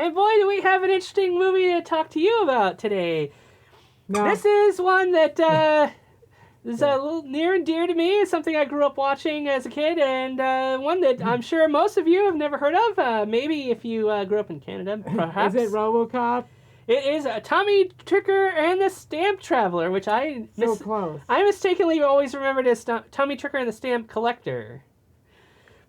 And boy, do we have an interesting movie to talk to you about today. No. This is one that is a little near and dear to me. It's something I grew up watching as a kid, and one that I'm sure most of you have never heard of. Maybe if you grew up in Canada, perhaps. Is it RoboCop? It is Tommy Tricker and the Stamp Traveler, which Close. I mistakenly always remembered as Tommy Tricker and the Stamp Collector.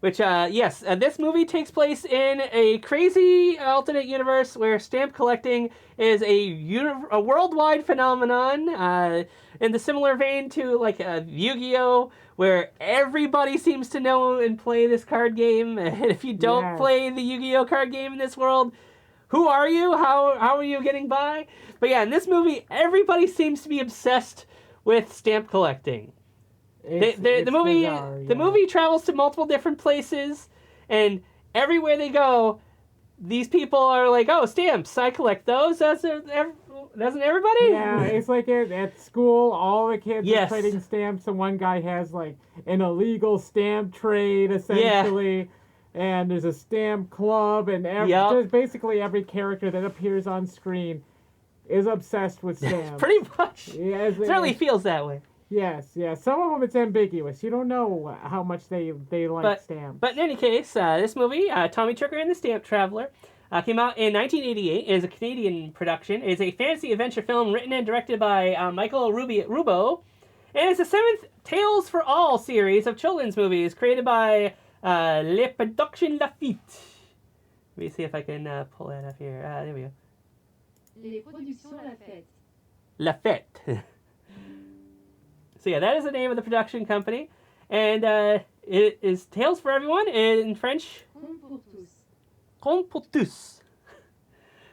Which, yes, this movie takes place in a crazy alternate universe where stamp collecting is a worldwide phenomenon, in the similar vein to, like, Yu-Gi-Oh!, where everybody seems to know and play this card game, and if you don't play the Yu-Gi-Oh! Card game in this world, who are you? How are you getting by? But yeah, in this movie, everybody seems to be obsessed with stamp collecting. The movie travels to multiple different places, and everywhere they go, these people are like, "Oh, stamps! I collect those." Doesn't everybody? Yeah, it's like at school, all the kids are trading stamps, and one guy has like an illegal stamp trade essentially, and there's a stamp club, and just basically every character that appears on screen is obsessed with stamps. Pretty much. Yeah, it certainly feels that way. Yes. Some of them it's ambiguous. You don't know how much they like stamps. But in any case, this movie, Tommy Tricker and the Stamp Traveler, came out in 1988. It is a Canadian production. It is a fantasy adventure film written and directed by Michael Rubo. And it's the 7th Tales for All series of children's movies created by Les Productions Lafitte. Let me see if I can pull that up here. There we go. Les Productions Lafitte. Lafitte. So yeah, that is the name of the production company, and it is Tales for Everyone in French. Contes pour tous. Contes pour tous.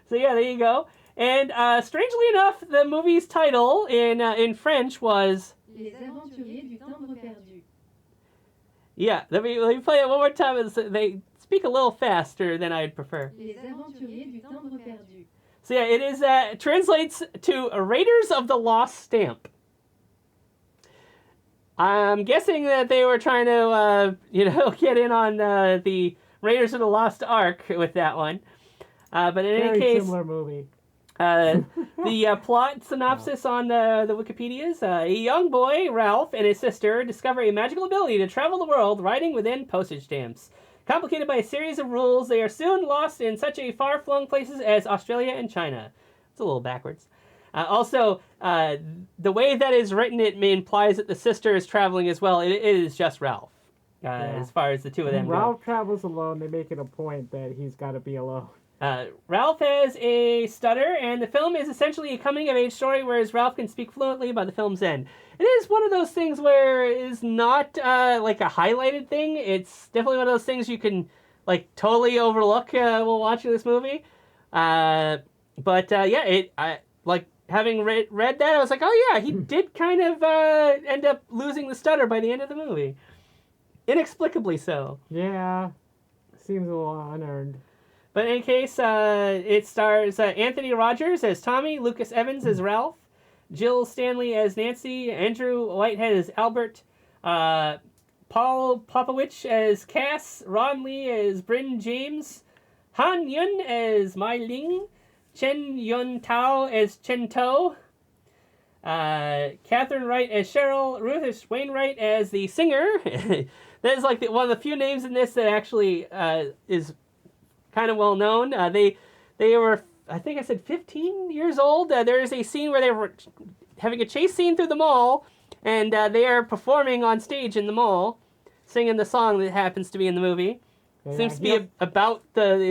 So yeah, there you go. And strangely enough, the movie's title in French was Les Aventuriers du Timbre Perdu. Yeah, let me play it one more time. They speak a little faster than I'd prefer. Les Aventuriers du Timbre Perdu. So yeah, it is translates to Raiders of the Lost Stamp. I'm guessing that they were trying to, get in on the Raiders of the Lost Ark with that one. But in any case, similar movie. The plot synopsis on the Wikipedia is a young boy, Ralph, and his sister discover a magical ability to travel the world riding within postage stamps. Complicated by a series of rules, they are soon lost in such a far-flung places as Australia and China. It's a little backwards. Also, the way that is written, it implies that the sister is traveling as well. It is just Ralph, as far as the two of them go. Ralph travels alone. They make it a point that he's got to be alone. Ralph has a stutter, and the film is essentially a coming-of-age story, whereas Ralph can speak fluently by the film's end. It is one of those things where it is not like a highlighted thing. It's definitely one of those things you can like totally overlook while watching this movie. Having read that, I was like, oh yeah, he did kind of end up losing the stutter by the end of the movie. Inexplicably so. Yeah, seems a little unearned. But in any case, it stars Anthony Rogers as Tommy, Lucas Evans as Ralph, Jill Stanley as Nancy, Andrew Whitehead as Albert, Paul Popowich as Cass, Ron Lee as Bryn James, Han Yun as Mai Ling, Chen Yun Tao as Chen To, Catherine Wright as Cheryl, Ruth Wainwright as the singer. That is like one of the few names in this that actually is kind of well known. They were, I think I said 15 years old. There is a scene where they were having a chase scene through the mall, and they are performing on stage in the mall, singing the song that happens to be in the movie. Yeah, seems to be about the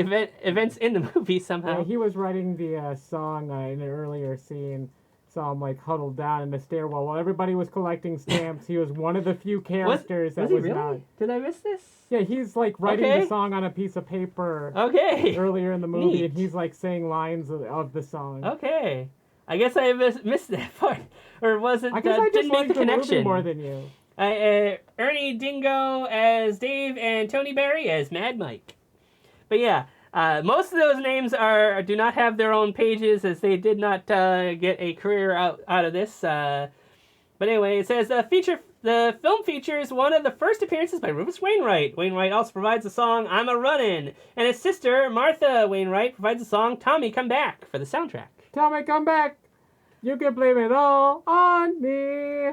events in the movie somehow. Yeah, he was writing the song in an earlier scene. Saw him like huddled down in the stairwell while everybody was collecting stamps. He was one of the few characters that was really? not. Did I miss this? Yeah, he's like writing the song on a piece of paper. Okay. Earlier in the movie, Neat. and he's like saying lines of the song. Okay, I guess I missed that part, or was it? I guess I just didn't make the connection movie more than you. Ernie Dingo as Dave and Tony Barry as Mad Mike. But yeah, most of those names do not have their own pages, as they did not get a career out of this. But But anyway, it says the film features one of the first appearances by Rufus Wainwright. Wainwright also provides the song "I'm a Runnin'," and his sister Martha Wainwright provides the song "Tommy Come Back" for the soundtrack. Tommy, come back! You can blame it all on me.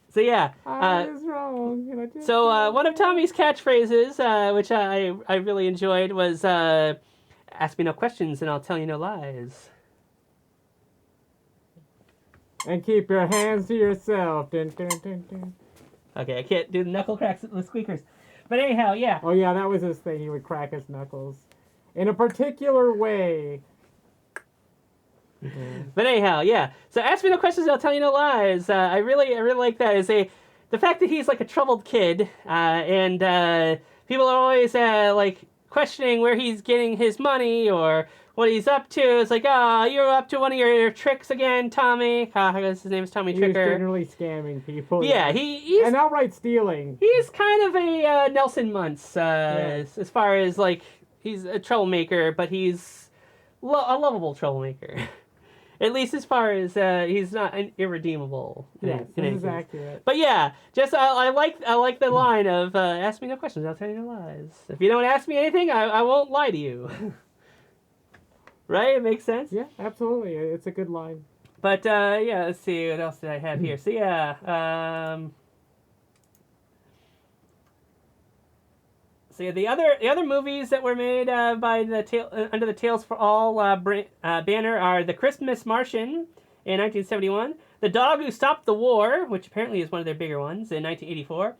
So yeah, I was wrong. So one of Tommy's catchphrases, which I really enjoyed, was "Ask me no questions and I'll tell you no lies." And keep your hands to yourself. Dun, dun, dun, dun. Okay, I can't do the knuckle cracks with the squeakers. But anyhow, yeah. Oh, yeah, that was his thing. He would crack his knuckles in a particular way. But anyhow, yeah. So ask me no questions, I'll tell you no lies. I really like that. The fact that he's like a troubled kid, and people are always like questioning where he's getting his money or what he's up to. It's like, you're up to one of your tricks again, Tommy. I guess his name is Tommy Tricker. He's generally scamming people. Yeah, he's... And outright stealing. He's kind of a Nelson Muntz, as far as, like, he's a troublemaker, but he's a lovable troublemaker. At least as far as he's not irredeemable. Yes, this is accurate. But yeah, just I like the line of ask me no questions, I'll tell you no lies. If you don't ask me anything, I won't lie to you. Right? It makes sense? Yeah, absolutely. It's a good line. But yeah, let's see, what else did I have here? So yeah, so the other movies that were made by the under the Tales for All banner are The Christmas Martian in 1971, The Dog Who Stopped the War, which apparently is one of their bigger ones, in 1984.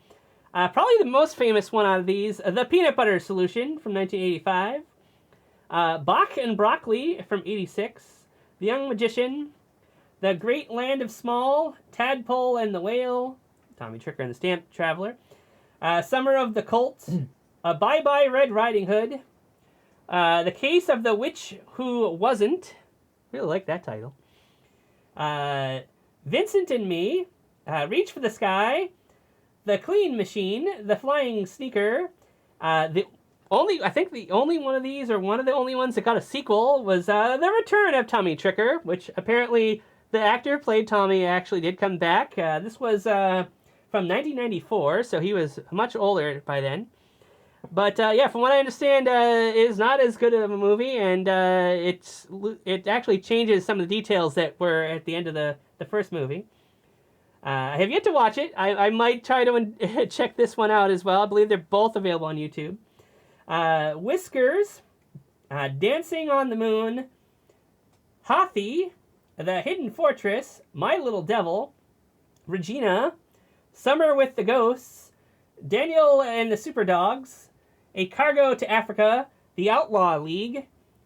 Probably the most famous one out of these, The Peanut Butter Solution from 1985. Bach and Broccoli from 86. The Young Magician. The Great Land of Small. Tadpole and the Whale. Tommy Tricker and the Stamp Traveler. Summer of the Colt. Bye Bye Red Riding Hood. The Case of the Witch Who Wasn't. Really like that title. Vincent and Me. Reach for the Sky. The Clean Machine. The Flying Sneaker. I think the only one of these, or one of the only ones that got a sequel, was The Return of Tommy Tricker, which apparently the actor who played Tommy actually did come back. This was from 1994, so he was much older by then. But yeah, from what I understand, it is not as good of a movie, and it actually changes some of the details that were at the end of the first movie. I have yet to watch it. I might try to check this one out as well. I believe they're both available on YouTube. Whiskers, Dancing on the Moon, Hathi, The Hidden Fortress, My Little Devil, Regina, Summer with the Ghosts, Daniel and the Superdogs, A Cargo to Africa, The Outlaw League,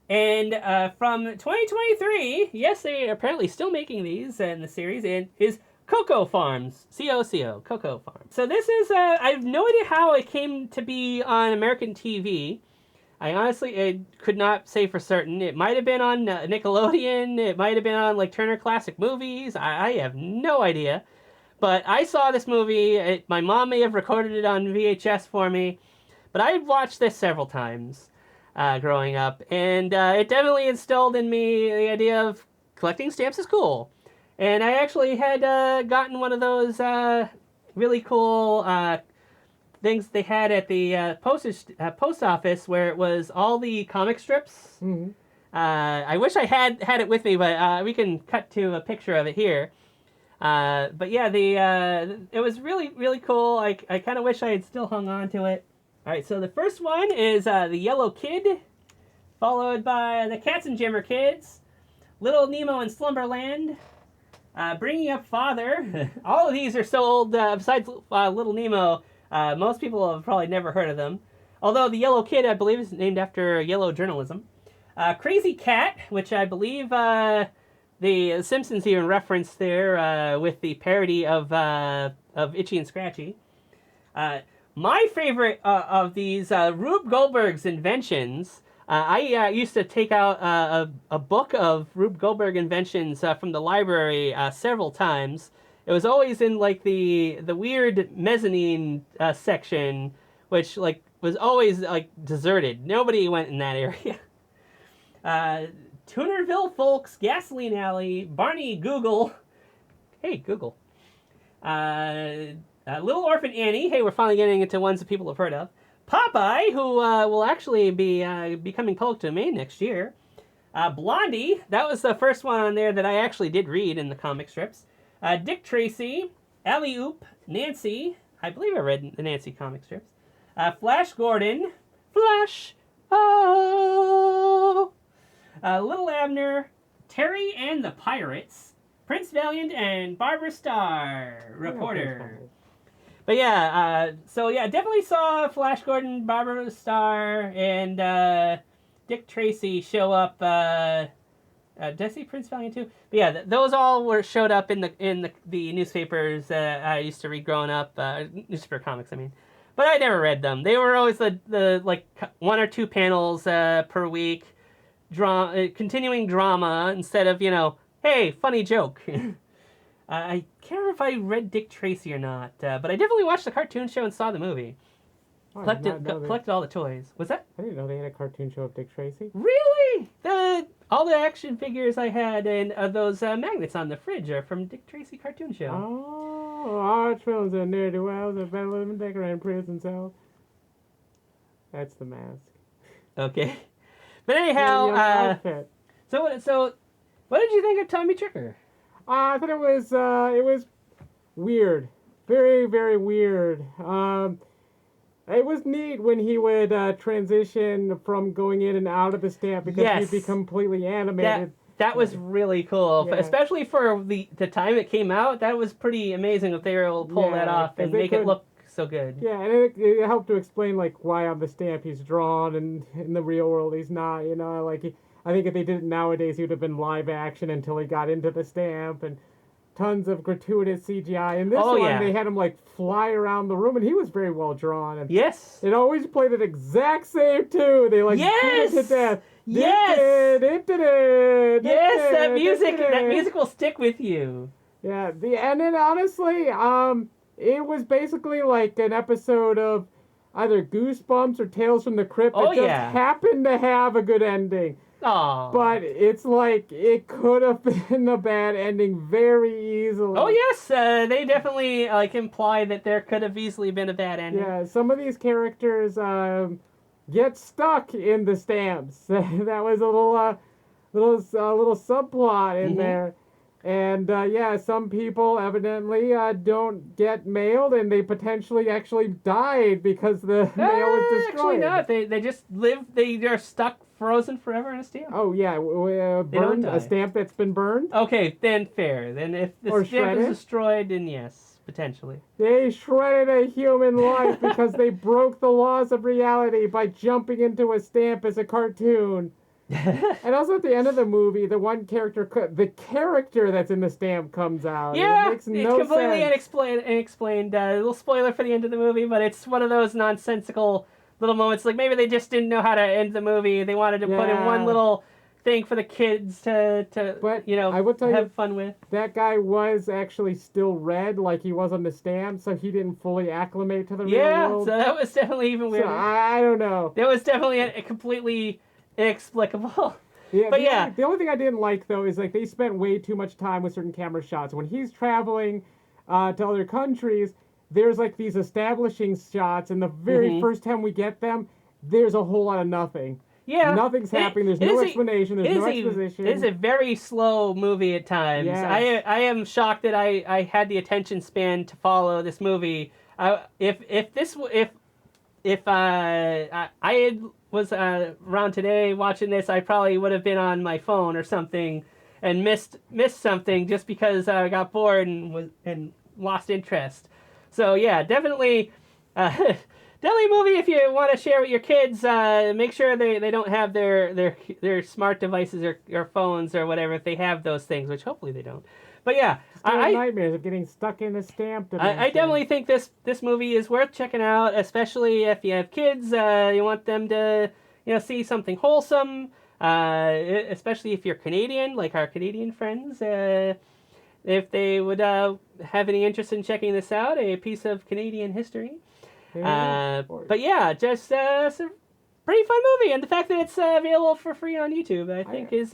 and from 2023, yes, they are apparently still making these in the series, and is Cocoa Farms. C-O-C-O. Cocoa Farms. So this is, I have no idea how it came to be on American TV. I honestly could not say for certain. It might have been on Nickelodeon. It might have been on, like, Turner Classic Movies. I have no idea. But I saw this movie. My mom may have recorded it on VHS for me. But I watched this several times growing up. And it definitely instilled in me the idea of collecting stamps is cool. And I actually had gotten one of those really cool things they had at the post office where it was all the comic strips. Mm-hmm. I wish I had it with me, but we can cut to a picture of it here. But yeah, it was really, really cool. I kind of wish I had still hung on to it. All right, so the first one is The Yellow Kid, followed by The Katzenjammer Kids, Little Nemo in Slumberland, Bringing Up Father. All of these are so old, besides Little Nemo, most people have probably never heard of them. Although The Yellow Kid, I believe, is named after yellow journalism. Crazy Cat, which I believe the Simpsons even referenced there with the parody of Itchy and Scratchy. My favorite of these, Rube Goldberg's inventions. I used to take out a book of Rube Goldberg inventions from the library several times. It was always in like the weird mezzanine section, which like was always like deserted. Nobody went in that area. Tunerville Folks, Gasoline Alley, Barney Google. Hey, Google. Little Orphan Annie. Hey, we're finally getting into ones that people have heard of. Popeye, who will actually be becoming public domain next year. Blondie, that was the first one on there that I actually did read in the comic strips. Dick Tracy, Alley Oop, Nancy. I believe I read the Nancy comic strips. Flash Gordon, Flash, oh. Little Abner, Terry and the Pirates, Prince Valiant, and Barbara Starr, reporter. But yeah, definitely saw Flash Gordon, Barbara Starr, and Dick Tracy show up. Did I say Prince Valiant too? But yeah, those all showed up in the newspapers I used to read growing up, newspaper comics. I mean, but I never read them. They were always the like 1 or 2 panels per week, continuing drama instead of hey, funny joke. I can't remember if I read Dick Tracy or not, but I definitely watched the cartoon show and saw the movie. Oh, collected all the toys. Was that? I didn't know they had a cartoon show of Dick Tracy. Really? All the action figures I had and those magnets on the fridge are from Dick Tracy cartoon show. Oh, arch films and near to wells and better living decorating prison cells. That's the mask. Okay. But anyhow, so what did you think of Tommy Tricker? I thought it was weird. Very, very weird. It was neat when he would transition from going in and out of the stamp because he'd be completely animated. That was really cool, especially for the time it came out. That was pretty amazing if they were able to pull that off and make it look so good. Yeah, and it helped to explain why on the stamp he's drawn and in the real world he's not. I think if they did it nowadays, he would have been live action until he got into the stamp and tons of gratuitous CGI. And this one, they had him fly around the room, and he was very well drawn. And yes. It always played an exact same tune. They beat it to death. Yes. Yes, that music will stick with you. Yeah, and then honestly, it was basically like an episode of either Goosebumps or Tales from the Crypt that just happened to have a good ending. Aww. But it's it could have been a bad ending very easily. Oh yes, they definitely imply that there could have easily been a bad ending. Yeah, some of these characters get stuck in the stamps. That was a little subplot in there. And some people evidently don't get mailed, and they potentially actually died because the mail was destroyed. Actually not. They just live. They are stuck, frozen forever in a stamp. Oh yeah, burned, a stamp that's been burned. Okay, then fair. Then if the stamp is destroyed, then yes, potentially. They shredded a human life because they broke the laws of reality by jumping into a stamp as a cartoon. And also at the end of the movie, the character that's in the stamp comes out. Yeah, it makes no it's completely sense. unexplained. A little spoiler for the end of the movie, but it's one of those nonsensical little moments. Maybe they just didn't know how to end the movie. They wanted to put in one little thing for the kids to I will tell have fun with. That guy was actually still red like he was on the stamp, so he didn't fully acclimate to the real world. Yeah, so that was definitely even weirder. So I don't know. That was definitely a completely inexplicable. Yeah, but the only thing I didn't like though is they spent way too much time with certain camera shots. When he's traveling to other countries, there's these establishing shots, and the very first time we get them, there's a whole lot of nothing. Yeah, nothing's happening. There's no explanation. There's no exposition. It is a very slow movie at times. Yes. I am shocked that I had the attention span to follow this movie. If I was around today watching this, I probably would have been on my phone or something and missed something just because I got bored and lost interest. So yeah, definitely a movie if you want to share with your kids. Make sure they don't have their smart devices or phones or whatever if they have those things, which hopefully they don't. But yeah, nightmares of getting stuck in a stamp. I definitely think this movie is worth checking out, especially if you have kids. You want them to see something wholesome, especially if you're Canadian, like our Canadian friends. If they would have any interest in checking this out, a piece of Canadian history. But yeah, just it's a pretty fun movie, and the fact that it's available for free on YouTube, I think is.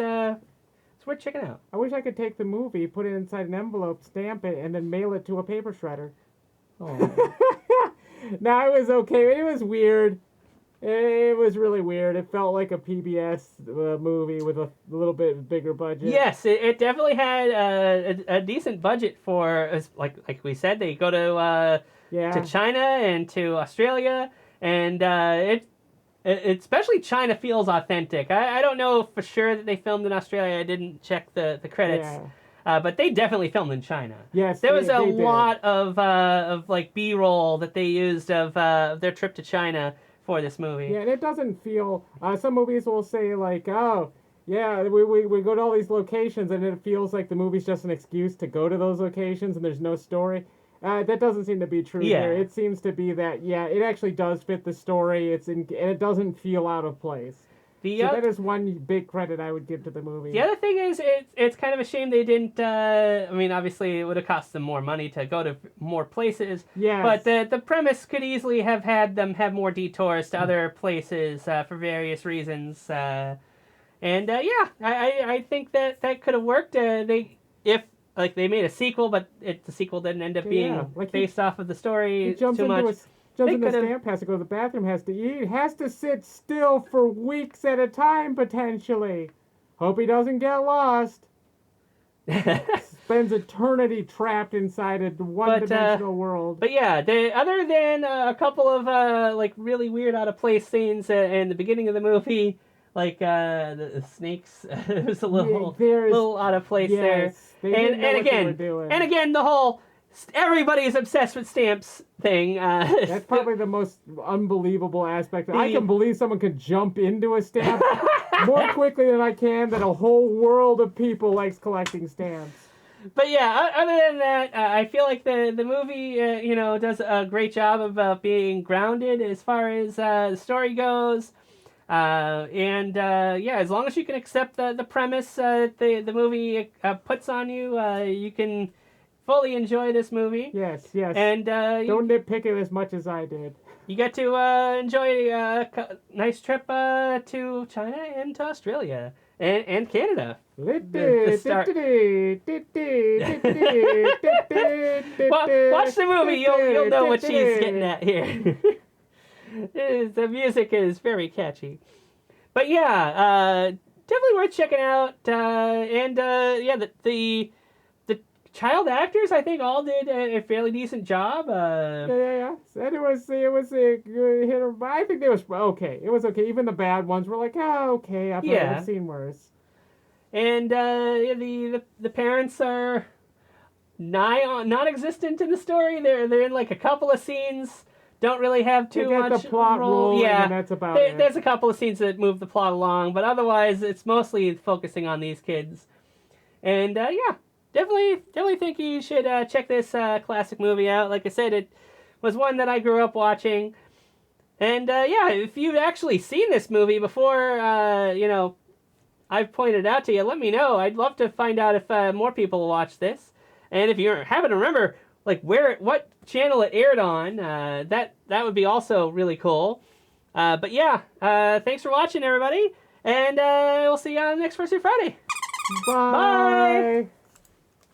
It's worth checking out. I wish I could take the movie, put it inside an envelope, stamp it, and then mail it to a paper shredder. Oh. No, it was okay. It was weird. It was really weird. It felt like a PBS movie with a little bit bigger budget. Yes, it definitely had a decent budget for, like we said, they go to China and to Australia, and it especially China feels authentic. I don't know for sure that they filmed in Australia. I didn't check the credits. Yeah. But they definitely filmed in China. Yes, there was a they lot of like B-roll that they used of their trip to China for this movie. Yeah, and it doesn't feel. Some movies will say like, "Oh, yeah, we go to all these locations," and it feels like the movie's just an excuse to go to those locations, and there's no story. That doesn't seem to be true here. It seems to be that it actually does fit the story. And it doesn't feel out of place. So that is one big credit I would give to the movie. The other thing is, it's kind of a shame they didn't. I mean, obviously, it would have cost them more money to go to more places. Yes. But the premise could easily have had them have more detours to other places for various reasons. I think that could have worked. They made a sequel, but the sequel didn't end up being based off of the story too much. Jumps in the stamp, has to go to the bathroom, has to eat, has to sit still for weeks at a time, potentially. Hope he doesn't get lost. Spends eternity trapped inside a one-dimensional world. But yeah, other than a couple of really weird out-of-place scenes in the beginning of the movie, like the snakes, it was a little out of place there. And again, the whole everybody's obsessed with stamps thing. That's probably the most unbelievable aspect. I can believe someone could jump into a stamp more quickly than I can that a whole world of people likes collecting stamps. But yeah, other than that, I feel like the movie, does a great job of being grounded as far as the story goes. As long as you can accept the premise the movie puts on you, you can fully enjoy this movie. Yes. And don't nitpick it as much as I did. You get to enjoy a nice trip to China and to Australia and Canada. Watch the movie, you'll know what she's getting at here. The music is very catchy. But yeah, definitely worth checking out. The child actors, I think, all did a fairly decent job. Yeah. And it was a good hit. I think it was okay. It was okay. Even the bad ones were like, okay. I've seen worse. And the parents are non-existent in the story. They're in like a couple of scenes. Don't really have too much the plot role. Yeah, and that's about it. There's a couple of scenes that move the plot along, but otherwise it's mostly focusing on these kids. And definitely think you should check this classic movie out. Like I said, it was one that I grew up watching. And if you've actually seen this movie before, I've pointed out to you, let me know. I'd love to find out if more people watch this. And if you happen to remember what channel it aired on, that would be also really cool. Thanks for watching, everybody. And we'll see you on next First Friday. Bye. Bye.